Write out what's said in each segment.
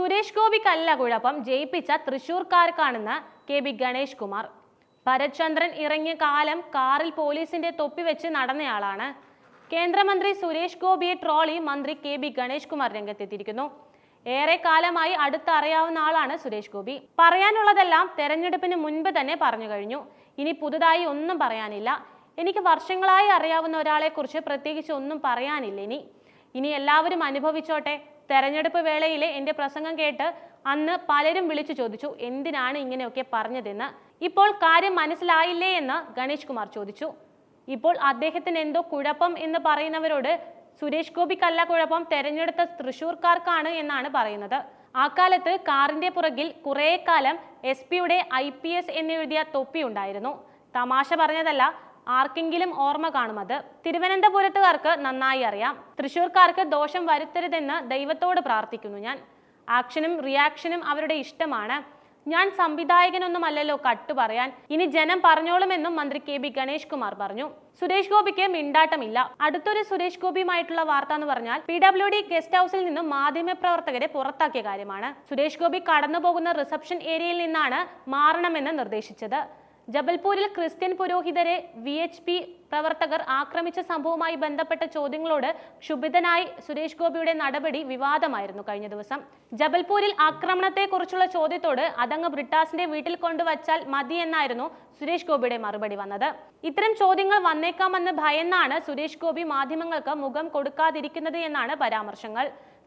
സുരേഷ് ഗോപിക്കല്ല കുഴപ്പം, ജയിപ്പിച്ച തൃശൂർക്കാർക്കാണെന്ന് KB ഗണേഷ് കുമാർ. ഭരത്ചന്ദ്രൻ ഇറങ്ങിയ കാലം കാറിൽ പോലീസിന്റെ തൊപ്പി വെച്ച് നടന്നയാളാണ്. കേന്ദ്രമന്ത്രി സുരേഷ് ഗോപിയെ ട്രോളി മന്ത്രി KB ഗണേഷ് കുമാർ രംഗത്തെത്തിയിരിക്കുന്നു. ഏറെ കാലമായി അടുത്തറിയാവുന്ന ആളാണ് സുരേഷ് ഗോപി. പറയാനുള്ളതെല്ലാം തെരഞ്ഞെടുപ്പിന് മുൻപ് തന്നെ പറഞ്ഞു കഴിഞ്ഞു. ഇനി പുതുതായി ഒന്നും പറയാനില്ല. എനിക്ക് വർഷങ്ങളായി അറിയാവുന്ന ഒരാളെ കുറിച്ച് പ്രത്യേകിച്ച് ഒന്നും പറയാനില്ല. ഇനി എല്ലാവരും അനുഭവിച്ചോട്ടെ. തെരഞ്ഞെടുപ്പ് വേളയിലെ എന്റെ പ്രസംഗം കേട്ട് അന്ന് പലരും വിളിച്ചു ചോദിച്ചു എന്തിനാണ് ഇങ്ങനെയൊക്കെ പറഞ്ഞതെന്ന്. ഇപ്പോൾ കാര്യം മനസ്സിലായില്ലേ എന്ന് ഗണേഷ് കുമാർ ചോദിച്ചു. ഇപ്പോൾ അദ്ദേഹത്തിന് എന്തോ കുഴപ്പം എന്ന് പറയുന്നവരോട് സുരേഷ് ഗോപിക്കല്ല കുഴപ്പം, തെരഞ്ഞെടുത്ത തൃശൂർക്കാർക്കാണ് എന്നാണ് പറയുന്നത്. ആ കാലത്ത് കാറിന്റെ പുറകിൽ കുറെ കാലം SP-യുടെ IPS എന്നെഴുതിയ തൊപ്പി ഉണ്ടായിരുന്നു. തമാശ പറഞ്ഞതല്ല, ആർക്കെങ്കിലും ഓർമ്മ കാണുമത്. തിരുവനന്തപുരത്തുകാർക്ക് നന്നായി അറിയാം. തൃശൂർക്കാർക്ക് ദോഷം വരുത്തരുതെന്ന് ദൈവത്തോട് പ്രാർത്ഥിക്കുന്നു ഞാൻ. ആക്ഷനും റിയാക്ഷനും അവരുടെ ഇഷ്ടമാണ്. ഞാൻ സംവിധായകനൊന്നുമല്ലല്ലോ കട്ടു പറയാൻ. ഇനി ജനം പറഞ്ഞോളുമെന്നും മന്ത്രി KB ഗണേഷ് കുമാർ പറഞ്ഞു. സുരേഷ് ഗോപിക്ക് മിണ്ടാട്ടമില്ല. അടുത്തൊരു സുരേഷ് ഗോപിയുമായിട്ടുള്ള വാർത്ത എന്ന് പറഞ്ഞാൽ PWD ഗസ്റ്റ് ഹൗസിൽ നിന്നും മാധ്യമപ്രവർത്തകരെ പുറത്താക്കിയ കാര്യമാണ്. സുരേഷ് ഗോപി കടന്നു പോകുന്ന റിസപ്ഷൻ ഏരിയയിൽ നിന്നാണ് മാറണമെന്ന് നിർദ്ദേശിച്ചത്. ജബൽപൂരിൽ ക്രിസ്ത്യൻ പുരോഹിതരെ VHP പ്രവർത്തകർ ആക്രമിച്ച സംഭവവുമായി ബന്ധപ്പെട്ട ചോദ്യങ്ങളോട് ക്ഷുഭിതനായി സുരേഷ് ഗോപിയുടെ നടപടി വിവാദമായിരുന്നു കഴിഞ്ഞ ദിവസം. ജബൽപൂരിൽ ആക്രമണത്തെക്കുറിച്ചുള്ള ചോദ്യത്തോട് അതങ്ങ് ബ്രിട്ടാസിന്റെ വീട്ടിൽ കൊണ്ടുവച്ചാൽ മതി എന്നായിരുന്നു സുരേഷ് ഗോപിയുടെ മറുപടി വന്നത്. ഇത്തരം ചോദ്യങ്ങൾ വന്നേക്കാമെന്ന് ഭയന്നാണ് സുരേഷ് ഗോപി മാധ്യമങ്ങൾക്ക് മുഖം കൊടുക്കാതിരിക്കുന്നത് എന്നാണ് പരാമർശങ്ങൾ.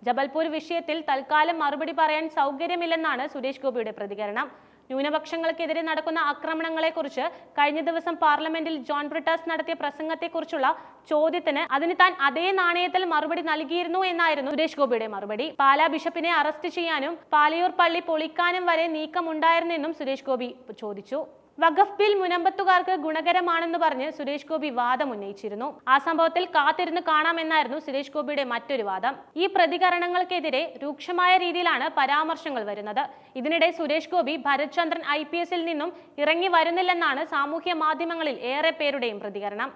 ജബൽപൂർ വിഷയത്തിൽ തൽക്കാലം മറുപടി പറയാൻ സൗകര്യമില്ലെന്നാണ് സുരേഷ് ഗോപിയുടെ പ്രതികരണം. ന്യൂനപക്ഷങ്ങൾക്കെതിരെ നടക്കുന്ന ആക്രമണങ്ങളെക്കുറിച്ച് കഴിഞ്ഞ ദിവസം പാർലമെന്റിൽ ജോൺ ബ്രിട്ടാസ് നടത്തിയ പ്രസംഗത്തെക്കുറിച്ചുള്ള ചോദ്യത്തിന് അതിന് താൻ അതേ നാണയത്തിൽ മറുപടി നൽകിയിരുന്നു എന്നായിരുന്നു സുരേഷ് ഗോപിയുടെ മറുപടി. പാലാ ബിഷപ്പിനെ അറസ്റ്റ് ചെയ്യാനും പാലയൂർ പള്ളി പൊളിക്കാനും വരെ നീക്കമുണ്ടായിരുന്നെന്നും സുരേഷ് ഗോപി ചോദിച്ചു. വഖഫ് ബിൽ മുനമ്പത്തുകാർക്ക് ഗുണകരമാണെന്ന് പറഞ്ഞ് സുരേഷ് ഗോപി വാദം ഉന്നയിച്ചിരുന്നു. ആ സംഭവത്തിൽ കാത്തിരുന്ന് കാണാമെന്നായിരുന്നു സുരേഷ് ഗോപിയുടെ മറ്റൊരു വാദം. ഈ പ്രതികരണങ്ങൾക്കെതിരെ രൂക്ഷമായ രീതിയിലാണ് പരാമർശങ്ങൾ വരുന്നത്. ഇതിനിടെ സുരേഷ് ഗോപി ഭരത്ചന്ദ്രൻ IPS-ൽ നിന്നും ഇറങ്ങി വരുന്നില്ലെന്നാണ് സാമൂഹ്യ മാധ്യമങ്ങളിൽ ഏറെ പേരുടെയും പ്രതികരണം.